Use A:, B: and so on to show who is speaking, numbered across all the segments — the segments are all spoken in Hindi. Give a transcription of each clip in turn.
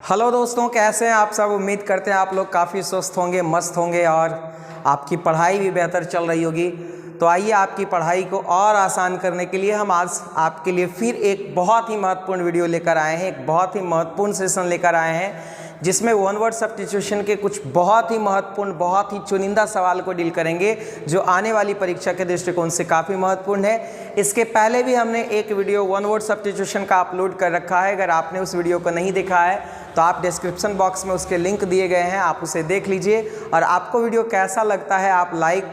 A: हेलो दोस्तों, कैसे हैं आप सब। उम्मीद करते हैं आप लोग काफ़ी स्वस्थ होंगे, मस्त होंगे और आपकी पढ़ाई भी बेहतर चल रही होगी। तो आइए आपकी पढ़ाई को और आसान करने के लिए हम आज आपके लिए फिर एक बहुत ही महत्वपूर्ण वीडियो लेकर आए हैं, एक बहुत ही महत्वपूर्ण सेशन लेकर आए हैं जिसमें वन वर्ड सब्स्टिट्यूशन के कुछ बहुत ही महत्वपूर्ण, बहुत ही चुनिंदा सवाल को डील करेंगे जो आने वाली परीक्षा के दृष्टिकोण से काफ़ी महत्वपूर्ण है। इसके पहले भी हमने एक वीडियो वन वर्ड सब्स्टिट्यूशन का अपलोड कर रखा है। अगर आपने उस वीडियो को नहीं देखा है तो आप डिस्क्रिप्शन बॉक्स में उसके लिंक दिए गए हैं, आप उसे देख लीजिए। और आपको वीडियो कैसा लगता है आप लाइक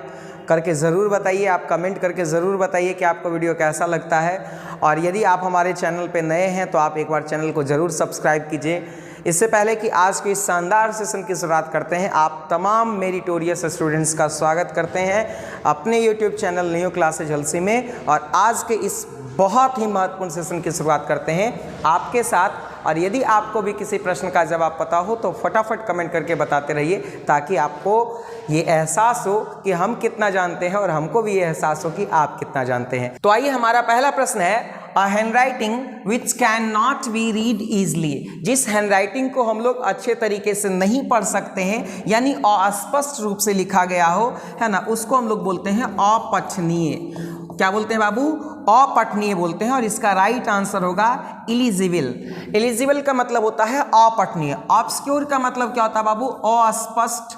A: करके ज़रूर बताइए, आप कमेंट करके ज़रूर बताइए कि आपको वीडियो कैसा लगता है। और यदि आप हमारे चैनल पे नए हैं तो आप एक बार चैनल को ज़रूर सब्सक्राइब कीजिए। इससे पहले कि आज के इस शानदार सेशन की शुरुआत करते हैं, आप तमाम मेरिटोरियस स्टूडेंट्स का स्वागत करते हैं अपने YouTube channel new classes Halsi में। और आज के इस बहुत ही महत्वपूर्ण सेशन की शुरुआत करते हैं आपके साथ। और यदि आपको भी किसी प्रश्न का जवाब पता हो तो फटाफट कमेंट करके बताते रहिए, ताकि आपको ये एहसास हो कि हम कितना जानते हैं और हमको भी ये एहसास हो कि आप कितना जानते हैं। तो आइए, हमारा पहला प्रश्न है, a handwriting which can not be read easily. जिस हैंडराइटिंग को हम लोग अच्छे तरीके से नहीं पढ़ सकते हैं, यानी अस्पष्ट रूप से लिखा गया हो, है ना, उसको हम लोग बोलते हैं अपठनीय। क्या बोलते हैं बाबू? अपठनीय बोलते हैं। और इसका राइट आंसर होगा इलिजिबल। इलिजिबल का मतलब होता है अपठनीय। ऑब्स्क्योर का मतलब क्या होता है बाबू? अस्पष्ट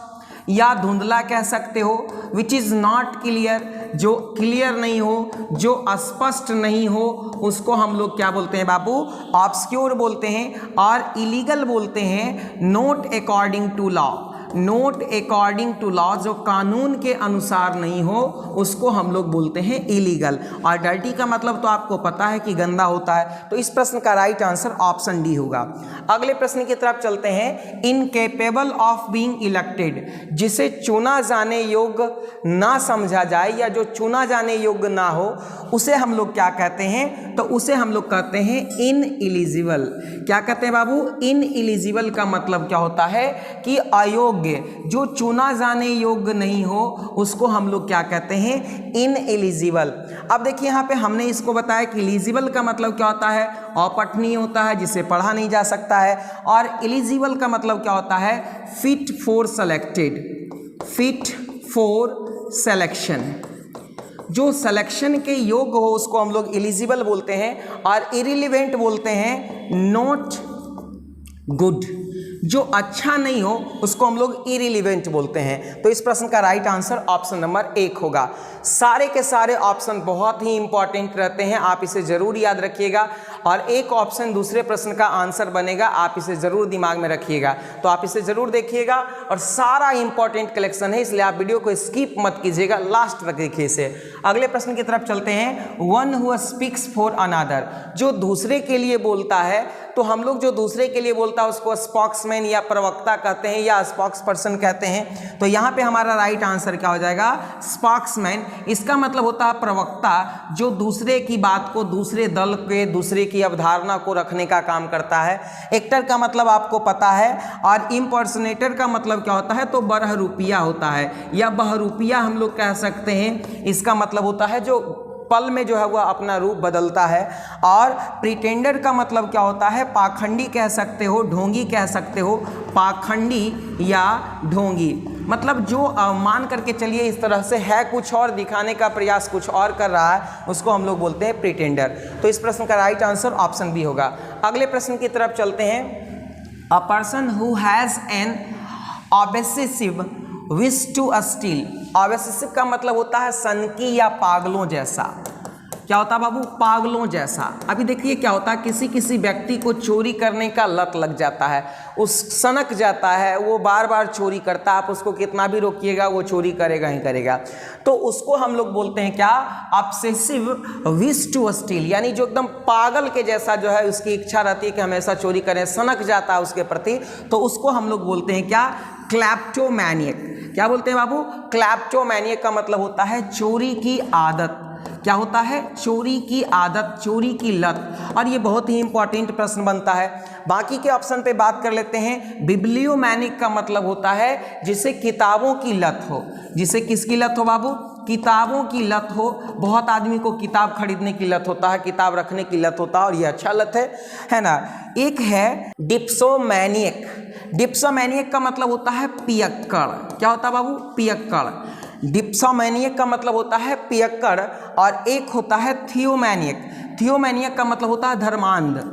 A: या धुंधला कह सकते हो। विच इज़ नॉट क्लियर, जो क्लियर नहीं हो, जो स्पष्ट नहीं हो, उसको हम लोग क्या बोलते हैं बाबू? ऑब्स्क्योर बोलते हैं। और इलीगल बोलते हैं not according to law. Not according to law, जो कानून के अनुसार नहीं हो, उसको हम लोग बोलते हैं इलीगल। और डर्टी का मतलब तो आपको पता है कि गंदा होता है। तो इस प्रश्न का राइट आंसर ऑप्शन डी होगा। अगले प्रश्न की तरफ चलते हैं। इनकेपेबल ऑफ बीइंग इलेक्टेड, जिसे चुना जाने योग्य ना समझा जाए या जो चुना जाने योग्य ना हो, उसे हम लोग क्या कहते हैं? तो उसे हम लोग कहते हैं इनएलिजिबल। क्या कहते हैं बाबू? इनएलिजिबल का मतलब क्या होता है कि अयोग्य, जो चुना जाने योग्य नहीं हो, उसको हम लोग क्या कहते हैं? इनएलिजिबल। अब देखिए, यहाँ पे हमने इसको बताया कि एलिजिबल का मतलब क्या होता है? अपठनीय होता है, जिसे पढ़ा नहीं जा सकता है। और एलिजिबल का मतलब क्या होता है? Fit for selected, fit for selection, जो सिलेक्शन के योग्य हो उसको हम लोग एलिजिबल बोलते हैं। और इरिलेवेंट बोलते हैं नॉट गुड, जो अच्छा नहीं हो उसको हम लोग इरिलेवेंट बोलते हैं। तो इस प्रश्न का राइट आंसर ऑप्शन नंबर 1 होगा। सारे के सारे ऑप्शन बहुत ही इंपॉर्टेंट रहते हैं, आप इसे जरूर याद रखिएगा। और एक ऑप्शन दूसरे प्रश्न का आंसर बनेगा, आप इसे जरूर दिमाग में रखिएगा। तो आप इसे जरूर देखिएगा, और सारा इंपॉर्टेंट कलेक्शन है, इसलिए आप वीडियो को स्किप मत कीजिएगा, लास्ट तक देखिए इसे। अगले प्रश्न की तरफ चलते हैं। One who speaks for another, जो दूसरे के लिए बोलता है, तो हम लोग जो दूसरे के लिए बोलता है उसको स्पोक्समैन या प्रवक्ता कहते हैं या स्पोक्स पर्सन कहते हैं। तो यहाँ पे हमारा राइट आंसर क्या हो जाएगा? स्पोक्समैन। इसका मतलब होता है प्रवक्ता, जो दूसरे की बात को, दूसरे दल के, दूसरे की अवधारणा को रखने का काम करता है। एक्टर का मतलब आपको पता है। और इम्पर्सनेटर का मतलब क्या होता है? तो बरहरूपिया होता है, या बहरूपिया हम लोग कह सकते हैं। इसका मतलब होता है जो पल में जो है वह अपना रूप बदलता है। और प्रिटेंडर का मतलब क्या होता है? पाखंडी कह सकते हो, ढोंगी कह सकते हो। पाखंडी या ढोंगी मतलब जो मान करके चलिए इस तरह से है, कुछ और दिखाने का प्रयास कुछ और कर रहा है, उसको हम लोग बोलते हैं प्रिटेंडर। तो इस प्रश्न का राइट आंसर ऑप्शन बी होगा। अगले प्रश्न की तरफ चलते हैं। A person who has an obsessive wish to steal. Obsessive का मतलब होता है सनकी या पागलों जैसा। क्या होता है बाबू? पागलों जैसा। अभी देखिए क्या होता है, किसी किसी व्यक्ति को चोरी करने का लत लग जाता है, उस सनक जाता है, वो बार बार चोरी करता है, आप उसको कितना भी रोकिएगा वो चोरी करेगा ही करेगा। तो उसको हम लोग बोलते हैं क्या? ऑब्सेसिव विश टू स्टील, यानी जो एकदम पागल के जैसा जो है उसकी इच्छा रहती है कि हमेशा चोरी करें, सनक जाता है उसके प्रति, तो उसको हम लोग बोलते हैं क्या? क्लैप्टोमैनियक। क्या बोलते हैं बाबू? क्लैप्टोमैनियक का मतलब होता है चोरी की आदत। क्या होता है? चोरी की आदत, चोरी की लत। और ये बहुत ही इंपॉर्टेंट प्रश्न बनता है। बाकी के ऑप्शन पे बात कर लेते हैं। बिब्लियोमैनिक का मतलब होता है जिसे किताबों की लत हो। जिसे किसकी लत हो बाबू? किताबों की लत हो, बहुत आदमी को किताब खरीदने की लत होता है, किताब रखने की लत होता है, और ये अच्छा लत है ना। एक है डिप्सोमैनियक। डिप्सोमैनियक का मतलब होता है पियक्कड़। क्या होता है बाबू? पियक्कड़। डिप्सोमैनियक का मतलब होता है पियक्कड़, और एक होता है थियोमैनियक। थियोमैनियक का मतलब होता है धर्मांध।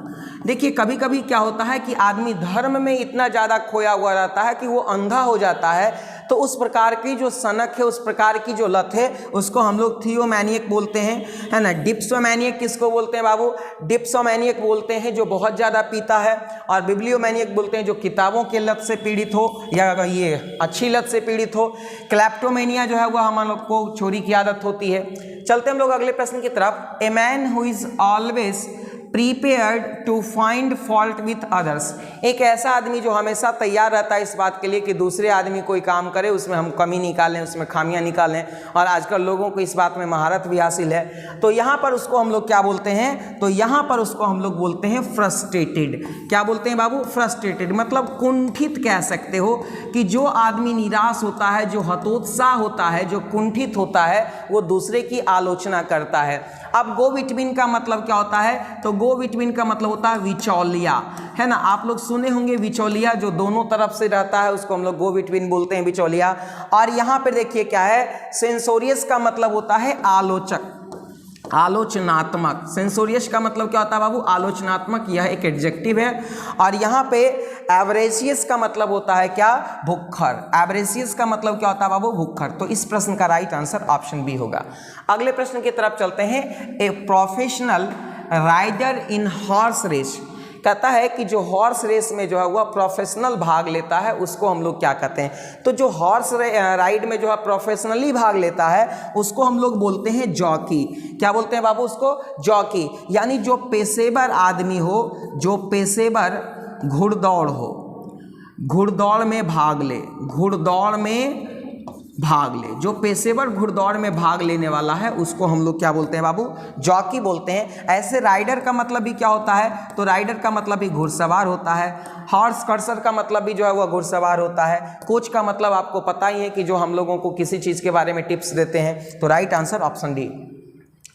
A: देखिए कभी कभी क्या होता है कि आदमी धर्म में इतना ज़्यादा खोया हुआ रहता है कि वो अंधा हो जाता है, तो उस प्रकार की जो सनक है, उस प्रकार की जो लत है, उसको हम लोग थियोमैनियक बोलते हैं, है ना। डिप्सोमैनियक किसको बोलते हैं बाबू? डिप्सोमैनियक बोलते हैं जो बहुत ज़्यादा पीता है, और बिब्लियोमैनियक बोलते हैं जो किताबों के लत से पीड़ित हो या ये अच्छी लत से पीड़ित हो। क्लैप्टोमेनिया जो है वह हम लोग को चोरी की आदत होती है। चलते हम लोग अगले प्रश्न की तरफ। A man who is always prepared to find fault with others. एक ऐसा आदमी जो हमेशा तैयार रहता है इस बात के लिए कि दूसरे आदमी कोई काम करे उसमें हम कमी निकालें, उसमें खामियां निकालें, और आजकल लोगों को इस बात में महारत भी हासिल है। तो यहाँ पर उसको हम लोग क्या बोलते हैं? तो यहाँ पर उसको हम लोग बोलते हैं फ्रस्ट्रेटेड। क्या बोलते हैं बाबू? फ्रस्ट्रेटेड। मतलब कुंठित कह सकते हो कि जो आदमी निराश होता है, जो हतोत्साह होता है, जो कुंठित होता है, वो दूसरे की आलोचना करता है। अब गो बिटवीन का मतलब क्या होता है? तो गो बिटवीन का मतलब होता है विचौलिया, है ना। आप लोग सुने होंगे विचौलिया, जो दोनों तरफ से रहता है उसको हम लोग गो बिटवीन बोलते हैं, विचौलिया। और यहाँ पे देखिए क्या है, सेंसोरियस का मतलब होता है आलोचक, आलोचनात्मक। सेंसोरियस का मतलब क्या होता है बाबू? आलोचनात्मक। यह एक एडजेक्टिव है। और यहाँ पे एवरेशियस का मतलब होता है क्या? भुक्खड़। एवरेशियस का मतलब क्या होता है बाबू? भुक्खड़। तो इस प्रश्न का राइट आंसर ऑप्शन बी होगा। अगले प्रश्न की तरफ चलते हैं। A professional rider in horse race. कहता है कि जो हॉर्स रेस में जो है वह प्रोफेशनल भाग लेता है उसको हम लोग क्या कहते हैं? तो जो हॉर्स राइड में जो है प्रोफेशनली भाग लेता है उसको हम लोग बोलते हैं जॉकी। क्या बोलते हैं बाबू? उसको जॉकी। यानी जो पेशेवर आदमी हो, जो पेशेवर घुड़दौड़ हो, घुड़दौड़ में भाग ले, घुड़दौड़ में भाग ले, जो पेशेवर घुड़दौड़ में भाग लेने वाला है उसको हम लोग क्या बोलते हैं बाबू? जॉकी बोलते हैं। ऐसे राइडर का मतलब भी क्या होता है? तो राइडर का मतलब भी घुड़सवार होता है। हॉर्स कर्सर का मतलब भी जो है वह घुड़सवार होता है। कोच का मतलब आपको पता ही है कि जो हम लोगों को किसी चीज़ के बारे में टिप्स देते हैं। तो राइट आंसर ऑप्शन डी।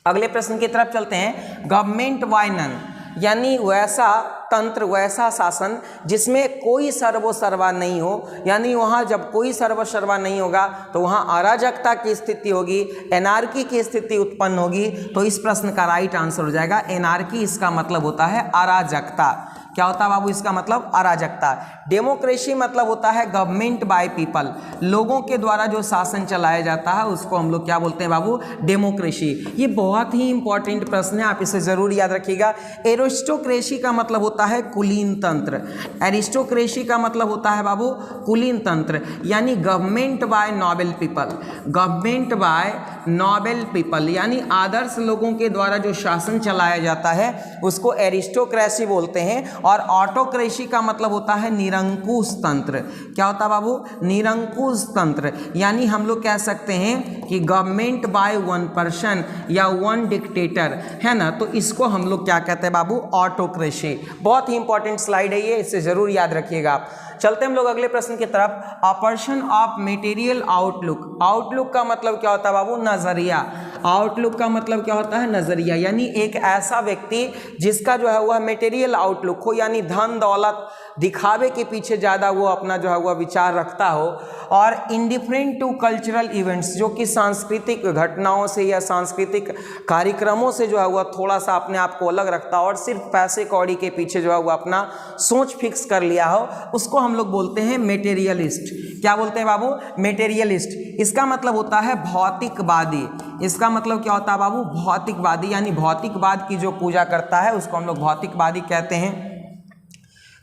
A: अगले प्रश्न की तरफ चलते हैं। गवर्नमेंट बाय नन, यानी वैसा तंत्र, वैसा शासन जिसमें कोई सर्वो-सर्वा नहीं हो। यानी वहाँ जब कोई सर्वो-सर्वा नहीं होगा तो वहाँ अराजकता की स्थिति होगी, एनार्की की स्थिति उत्पन्न होगी। तो इस प्रश्न का राइट आंसर हो जाएगा एनार्की। इसका मतलब होता है अराजकता। क्या होता है बाबू? इसका मतलब अराजकता। डेमोक्रेसी मतलब होता है गवर्नमेंट बाय पीपल, लोगों के द्वारा जो शासन चलाया जाता है उसको हम लोग क्या बोलते हैं बाबू? डेमोक्रेसी। ये बहुत ही इंपॉर्टेंट प्रश्न है, आप इसे जरूर याद रखिएगा। एरिस्टोक्रेसी का मतलब होता है कुलीन तंत्र। एरिस्टोक्रेसी का मतलब होता है बाबू कुलीन तंत्र, यानी government by noble people. Government by noble people यानी आदर्श लोगों के द्वारा जो शासन चलाया जाता है उसको एरिस्टोक्रेसी बोलते हैं। और ऑटोक्रेसी का मतलब होता है निरंकुश तंत्र। क्या होता है बाबू? निरंकुश तंत्र। यानी हम लोग कह सकते हैं कि गवर्नमेंट बाय वन पर्सन या वन डिक्टेटर, है ना। तो इसको हम लोग क्या कहते हैं बाबू? ऑटोक्रेसी। बहुत ही इंपॉर्टेंट स्लाइड है ये, इसे जरूर याद रखिएगा आप। चलते हम लोग अगले प्रश्न की तरफ। A person of material outlook. Outlook का मतलब क्या होता है बाबू? नजरिया। आउटलुक का मतलब क्या होता है? नजरिया। यानी एक ऐसा व्यक्ति जिसका जो है वह मटेरियल आउटलुक हो, यानी धन दौलत दिखावे के पीछे ज़्यादा वो अपना जो है वह विचार रखता हो। और इंडिफरेंट टू कल्चरल इवेंट्स, जो कि सांस्कृतिक घटनाओं से या सांस्कृतिक कार्यक्रमों से जो है वह थोड़ा सा अपने आप को अलग रखता हो, और सिर्फ पैसे कौड़ी के पीछे जो है वह अपना सोच फिक्स कर लिया हो, उसको हम लोग बोलते हैं मेटेरियलिस्ट। क्या बोलते हैं बाबू? मेटेरियलिस्ट। इसका मतलब होता है भौतिकवादी। इसका मतलब क्या होता है बाबू? भौतिकवादी। यानी भौतिकवाद की जो पूजा करता है उसको हम लोग भौतिकवादी कहते हैं।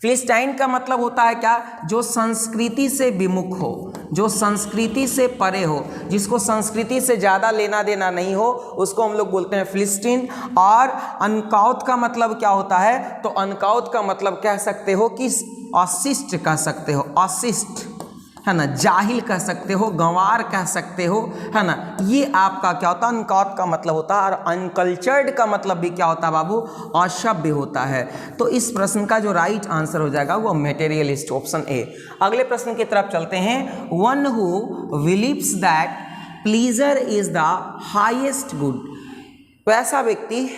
A: फिलिस्टाइन का मतलब होता है क्या? जो संस्कृति से विमुख हो, जो संस्कृति से परे हो, जिसको संस्कृति से ज़्यादा लेना देना नहीं हो, उसको हम लोग बोलते हैं फिलिस्टीन। और अनकाउथ का मतलब क्या होता है? तो अनकाउथ का मतलब कह सकते हो कि अशिष्ट कह सकते हो, अशिष्ट, है ना, जाहिल कह सकते हो, गंवार कह सकते हो, है ना। ये आपका क्या होता है? अनकाउथ का मतलब होता है। और अनकल्चर्ड का मतलब भी क्या होता है बाबू? असभ्य होता है। तो इस प्रश्न का जो राइट आंसर हो जाएगा वो मेटेरियलिस्ट, ऑप्शन ए। अगले प्रश्न की तरफ चलते हैं। One who believes that pleaser is the highest good. वैसा व्यक्ति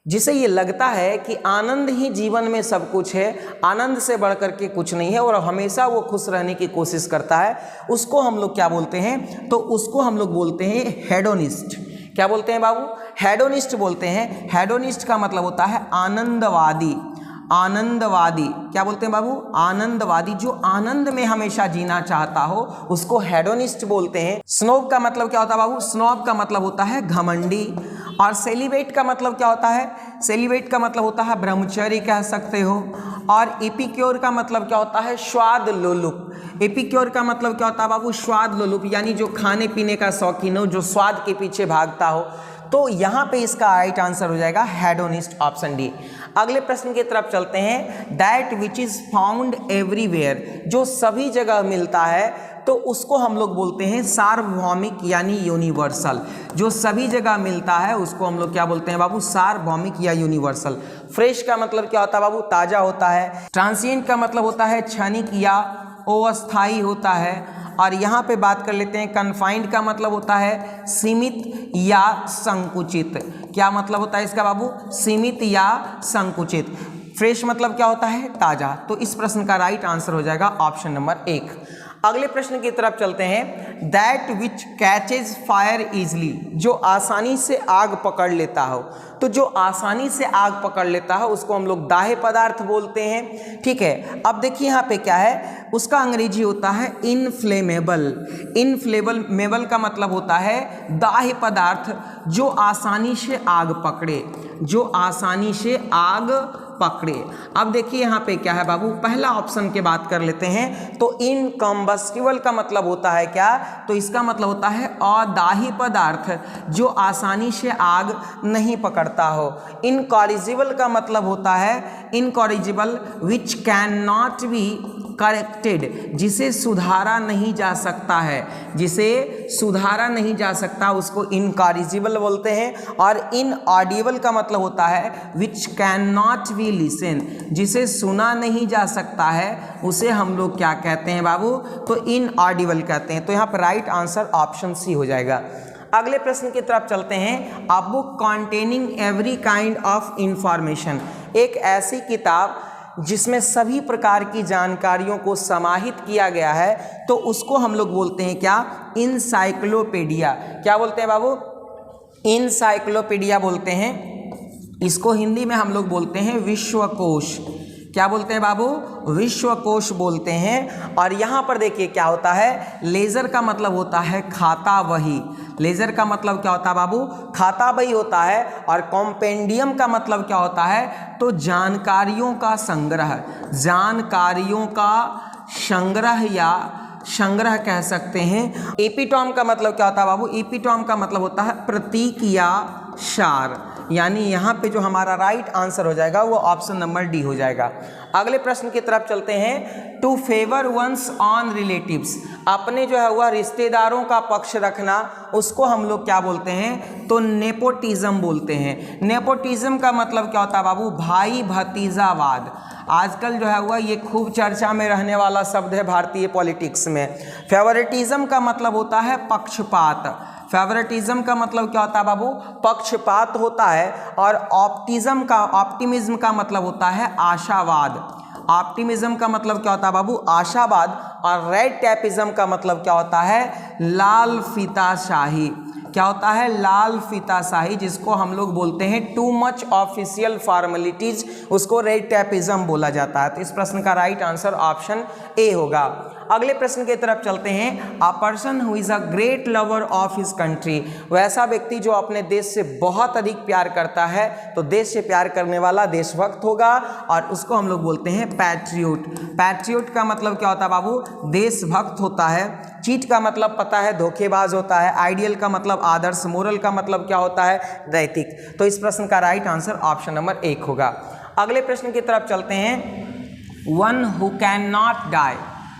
A: जिसे ये लगता है कि आनंद ही जीवन में सब कुछ है, आनंद से बढ़कर के कुछ नहीं है और हमेशा वो खुश रहने की कोशिश करता है, उसको हम लोग क्या बोलते हैं? तो उसको हम लोग बोलते हैं हेडोनिस्ट। क्या बोलते हैं बाबू? हेडोनिस्ट बोलते हैं। हेडोनिस्ट का मतलब होता है आनंदवादी। आनंदवादी क्या बोलते हैं बाबू? आनंदवादी, जो आनंद में हमेशा जीना चाहता हो उसको हेडोनिस्ट बोलते हैं। स्नोब का मतलब क्या होता है बाबू? स्नोब का मतलब होता है घमंडी। और सेलिब्रेट का मतलब क्या होता है? सेलिब्रेट का मतलब होता है ब्रह्मचर्य कह सकते हो। और एपिक्योर का मतलब क्या होता है? स्वाद लोलुप। एपिक्योर का मतलब क्या होता है बाबू? स्वाद लोलुप, यानी जो खाने पीने का शौकीन हो, जो स्वाद के पीछे भागता हो। तो यहाँ पे इसका राइट आंसर हो जाएगा हेडोनिस्ट, ऑप्शन डी। अगले प्रश्न की तरफ चलते हैं। That which is found everywhere, जो सभी जगह मिलता है तो उसको हम लोग बोलते हैं सार्वभौमिक यानी यूनिवर्सल। जो सभी जगह मिलता है उसको हम लोग क्या बोलते हैं बाबू? सार्वभौमिक या यूनिवर्सल। फ्रेश का मतलब क्या होता है बाबू? ताजा होता है। ट्रांसिएंट का मतलब होता है क्षणिक या अस्थायी होता है। और यहाँ पे बात कर लेते हैं कन्फाइंड का मतलब होता है सीमित या संकुचित। क्या मतलब होता है इसका बाबू? सीमित या संकुचित। फ्रेश मतलब क्या होता है? ताजा। तो इस प्रश्न का राइट आंसर हो जाएगा ऑप्शन नंबर 1। अगले प्रश्न की तरफ चलते हैं। That which catches fire easily, जो आसानी से आग पकड़ लेता हो। तो जो आसानी से आग पकड़ लेता है उसको हम लोग दाह्य पदार्थ बोलते हैं। ठीक है, अब देखिए यहाँ पे क्या है, उसका अंग्रेजी होता है इनफ्लेमेबल। इनफ्लेमेबल का मतलब होता है दाह्य पदार्थ जो आसानी से आग पकड़े, जो आसानी से आग पकड़े। अब देखिए यहाँ पे क्या है बाबू? पहला ऑप्शन की बात कर लेते हैं। तो इनकम्बस्टिबल का मतलब होता है क्या? तो इसका मतलब होता है अदाह्य पदार्थ जो आसानी से आग नहीं पकड़ता हो। इनकॉरिजिबल का मतलब होता है incorrigible which can not be corrected, जिसे सुधारा नहीं जा सकता है, जिसे सुधारा नहीं जा सकता उसको इनकॉरिजिबल बोलते हैं। और इनऑडिबल का मतलब होता है विच कैन नॉट बी लिसन, जिसे सुना नहीं जा सकता है उसे हम लोग क्या कहते हैं बाबू? तो इनऑडिबल कहते हैं। तो यहाँ पर राइट आंसर ऑप्शन सी हो जाएगा। अगले प्रश्न की तरफ चलते हैं। A book containing every kind of information, एक ऐसी किताब जिसमें सभी प्रकार की जानकारियों को समाहित किया गया है, तो उसको हम लोग बोलते हैं क्या? इनसाइक्लोपीडिया। क्या बोलते हैं बाबू? इनसाइक्लोपीडिया बोलते हैं। इसको हिंदी में हम लोग बोलते हैं विश्वकोश। क्या बोलते हैं बाबू? विश्वकोश बोलते हैं। और यहाँ पर देखिए क्या होता है, लेजर का मतलब होता है खाता बही। लेजर का मतलब क्या होता है बाबू? खाता बही होता है। और कॉम्पेंडियम का मतलब क्या होता है? तो जानकारियों का संग्रह, जानकारियों का संग्रह या संग्रह कह सकते हैं। एपिटॉम का मतलब क्या होता है बाबू? एपिटॉम का मतलब होता है प्रतीक या सार। यानी यहाँ पे जो हमारा राइट आंसर हो जाएगा वो ऑप्शन नंबर डी हो जाएगा। अगले प्रश्न की तरफ चलते हैं। To favour one's own relatives, अपने जो है वह रिश्तेदारों का पक्ष रखना, उसको हम लोग क्या बोलते हैं? तो नेपोटिज्म बोलते हैं। नेपोटिज्म का मतलब क्या होता है बाबू? भाई भतीजावाद। आजकल जो है वह ये खूब चर्चा में रहने वाला शब्द है भारतीय पॉलिटिक्स में। फेवरेटिज्म का मतलब होता है पक्षपात। फेवरेटिज्म का मतलब क्या होता है बाबू? पक्षपात होता है। और ऑप्टिमिज्म का मतलब होता है आशावाद। ऑप्टिमिज्म का मतलब क्या होता है बाबू? आशावाद। और रेड टैपिज्म का मतलब क्या होता है? लाल फीताशाही। क्या होता है? लाल फीताशाही, जिसको हम लोग बोलते हैं टू मच ऑफिशियल फॉर्मेलिटीज, उसको रेड टैपिज्म बोला जाता है। तो इस प्रश्न का राइट आंसर ऑप्शन ए होगा। अगले प्रश्न की तरफ चलते हैं। A person who is a great lover of his country, वैसा व्यक्ति जो अपने देश से बहुत अधिक प्यार करता है, तो देश से प्यार करने वाला देशभक्त होगा और उसको हम लोग बोलते हैं पैट्रियोट। पैट्रियोट का मतलब क्या होता है बाबू? देशभक्त होता है। चीट का मतलब पता है धोखेबाज होता है। आइडियल का मतलब आदर्श। मोरल का मतलब क्या होता है? नैतिक। तो इस प्रश्न का राइट आंसर ऑप्शन नंबर 1 होगा। अगले प्रश्न की तरफ चलते हैं। One who can not die,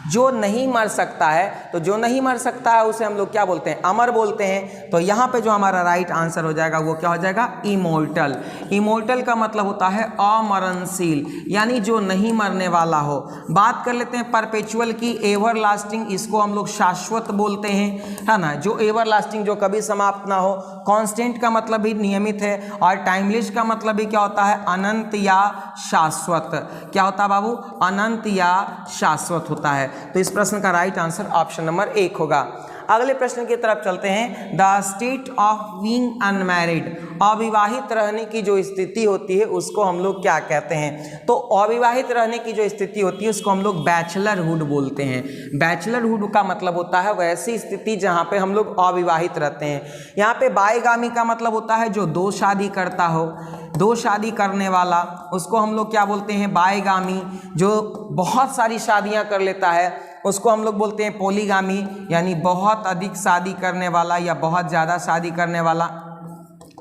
A: जो नहीं मर सकता है, तो जो नहीं मर सकता है उसे हम लोग क्या बोलते हैं, अमर बोलते हैं। तो यहाँ पे जो हमारा राइट आंसर हो जाएगा वो क्या हो जाएगा, इमोर्टल। इमोर्टल का मतलब होता है अमरणशील, यानी जो नहीं मरने वाला हो। बात कर लेते हैं परपेचुअल की, एवर लास्टिंग, इसको हम लोग शाश्वत बोलते हैं, है ना, जो एवर लास्टिंग, जो कभी समाप्त ना हो। कांस्टेंट का मतलब भी नियमित है, और टाइमलेस का मतलब भी क्या होता है, अनंत या शाश्वत। क्या होता है बाबू, अनंत या शाश्वत होता है। तो इस प्रश्न का राइट आंसर ऑप्शन नंबर 1 होगा। अगले प्रश्न की तरफ चलते हैं। The state of being unmarried, अविवाहित रहने की जो स्थिति होती है उसको हम लोग क्या कहते हैं। तो अविवाहित रहने की जो स्थिति होती है उसको हम लोग बैचलरहुड बोलते हैं। बैचलरहुड का मतलब होता है वैसी स्थिति जहाँ पे हम लोग अविवाहित रहते हैं। यहाँ पे बायगामी का मतलब होता है जो दो शादी करता हो, दो शादी करने वाला, उसको हम लोग क्या बोलते हैं, बायगामी। जो बहुत सारी शादियां कर लेता है उसको हम लोग बोलते हैं पॉलीगामी, यानी बहुत अधिक शादी करने वाला या बहुत ज़्यादा शादी करने वाला,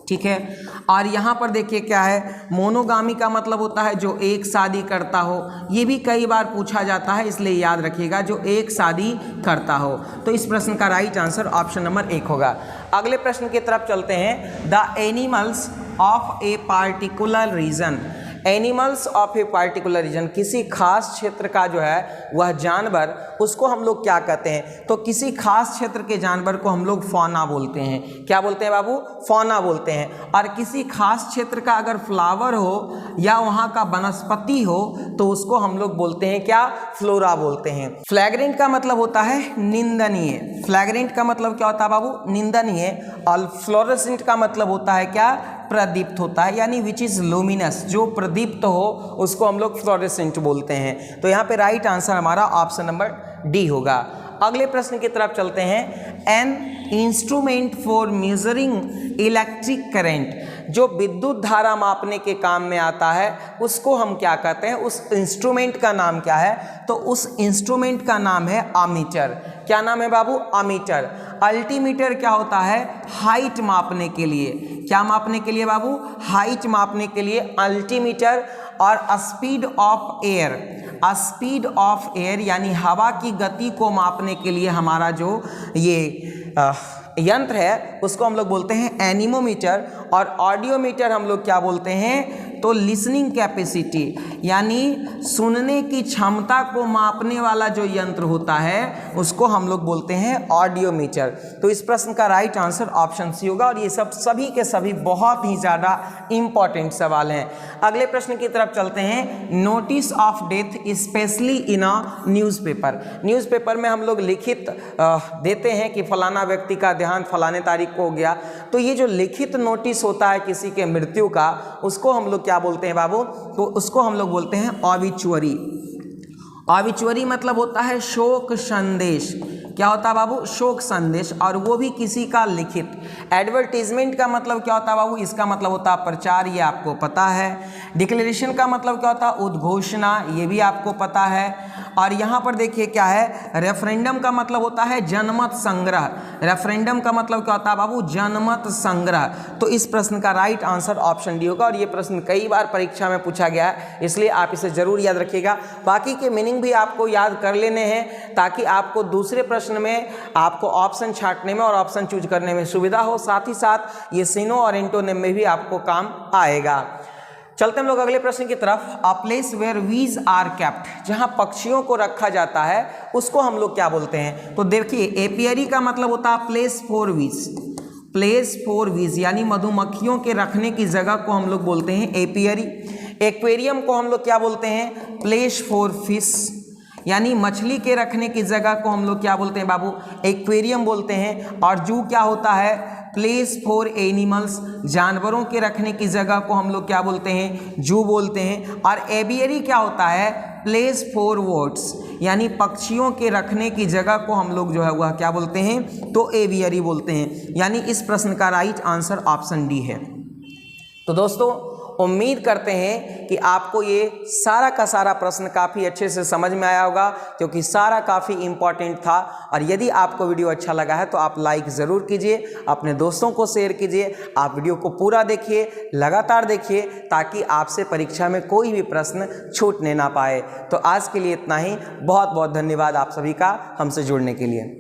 A: ठीक है। और यहाँ पर देखिए क्या है, मोनोगामी का मतलब होता है जो एक शादी करता हो। ये भी कई बार पूछा जाता है, इसलिए याद रखिएगा, जो एक शादी करता हो। तो इस प्रश्न का राइट आंसर ऑप्शन नंबर 1 होगा। अगले प्रश्न की तरफ चलते हैं। The animals of a particular reason, animals of a particular reason, किसी खास क्षेत्र का जो है वह जानवर, उसको हम लोग क्या कहते हैं। तो किसी खास क्षेत्र के जानवर को हम लोग फौना बोलते हैं। क्या बोलते हैं बाबू, फौना बोलते हैं। और किसी खास क्षेत्र का अगर फ्लावर हो या वहाँ का वनस्पति हो तो उसको हम लोग बोलते हैं क्या, फ्लोरा बोलते हैं। फ्लैग्रेंट का मतलब होता है निंदनीय, फ्लैग्रेंट का मतलब क्या होता है बाबू, निंदनीय। और फ्लोरेसेंट का मतलब होता है क्या, प्रदीप्त होता है, यानी विच इज लुमिनस, जो प्रदीप्त हो उसको हम लोग फ्लोरेसेंट बोलते हैं। तो यहाँ पे राइट आंसर हमारा ऑप्शन नंबर डी होगा। अगले प्रश्न की तरफ चलते हैं। An instrument for measuring electric current, जो विद्युत धारा मापने के काम में आता है उसको हम क्या कहते हैं, उस इंस्ट्रूमेंट का नाम क्या है। तो उस इंस्ट्रूमेंट का नाम है अमीटर। क्या नाम है बाबू, अमीटर। अल्टीमीटर क्या होता है, हाइट मापने के लिए। क्या मापने के लिए बाबू, हाइट मापने के लिए अल्टीमीटर। और speed of air, speed of air यानी हवा की गति को मापने के लिए हमारा जो ये यंत्र है उसको हम लोग बोलते हैं एनीमोमीटर। और ऑडियोमीटर हम लोग क्या बोलते हैं, तो लिसनिंग कैपेसिटी, यानी सुनने की क्षमता को मापने वाला जो यंत्र होता है उसको हम लोग बोलते हैं ऑडियोमीटर। तो इस प्रश्न का राइट आंसर ऑप्शन सी होगा। और ये सब सभी के सभी बहुत ही ज़्यादा इंपॉर्टेंट सवाल हैं। अगले प्रश्न की तरफ चलते हैं। Notice of death specially in a newspaper, newspaper में हम लोग लिखित देते हैं कि फलाना व्यक्ति का देहांत फलाने तारीख को हो गया। तो ये जो लिखित नोटिस होता है किसी के मृत्यु का, उसको हम लोग क्या बोलते हैं बाबू, तो उसको हम लोग बोलते हैं ऑबिचुअरी। ऑबिचुअरी मतलब होता है शोक संदेश। क्या होता है बाबू, शोक संदेश, और वो भी किसी का लिखित। एडवर्टीजमेंट का मतलब क्या होता है बाबू, इसका मतलब होता है प्रचार, ये आपको पता है। डिक्लेरेशन का मतलब क्या होता है, उद्घोषणा, ये भी आपको पता है। और यहाँ पर देखिए क्या है, रेफरेंडम का मतलब होता है जनमत संग्रह। रेफरेंडम का मतलब क्या होता है बाबू, जनमत संग्रह। तो इस प्रश्न का राइट आंसर ऑप्शन डी होगा। और ये प्रश्न कई बार परीक्षा में पूछा गया है, इसलिए आप इसे जरूर याद रखिएगा। बाकी के मीनिंग भी आपको याद कर लेने हैं ताकि आपको दूसरे प्रश्न में आपको ऑप्शन छांटने में और ऑप्शन चूज करने में सुविधा हो। साथ ही साथ ये सिनो और एंटोनिम में भी आपको काम आएगा। चलते हम लोग अगले प्रश्न की तरफ। अ प्लेस वेयर वीज आर केप्ट, जहां पक्षियों को रखा जाता है उसको हम लोग क्या बोलते हैं। तो देखिए एपियरी का मतलब होता है प्लेस फॉर वीज, प्लेस फॉर वीज यानी मधुमक्खियों के रखने की जगह को हम लोग बोलते हैं एपियरी। एक्वेरियम को हम लोग क्या बोलते हैं, प्लेस फॉर फिश, यानी मछली के रखने की जगह को हम लोग क्या बोलते हैं बाबू, एक्वेरियम बोलते हैं। और जू क्या होता है, प्लेस फॉर एनिमल्स, जानवरों के रखने की जगह को हम लोग क्या बोलते हैं, जू बोलते हैं। और एवियरी क्या होता है, प्लेस फॉर बर्ड्स, यानी पक्षियों के रखने की जगह को हम लोग जो है वह क्या बोलते हैं, तो एवियरी बोलते हैं। यानी इस प्रश्न का राइट आंसर ऑप्शन डी है। तो दोस्तों उम्मीद करते हैं कि आपको ये सारा का सारा प्रश्न काफ़ी अच्छे से समझ में आया होगा, क्योंकि सारा काफ़ी इम्पॉर्टेंट था। और यदि आपको वीडियो अच्छा लगा है तो आप लाइक ज़रूर कीजिए, अपने दोस्तों को शेयर कीजिए। आप वीडियो को पूरा देखिए, लगातार देखिए, ताकि आपसे परीक्षा में कोई भी प्रश्न छूटने ना पाए। तो आज के लिए इतना ही। बहुत बहुत धन्यवाद आप सभी का हमसे जुड़ने के लिए।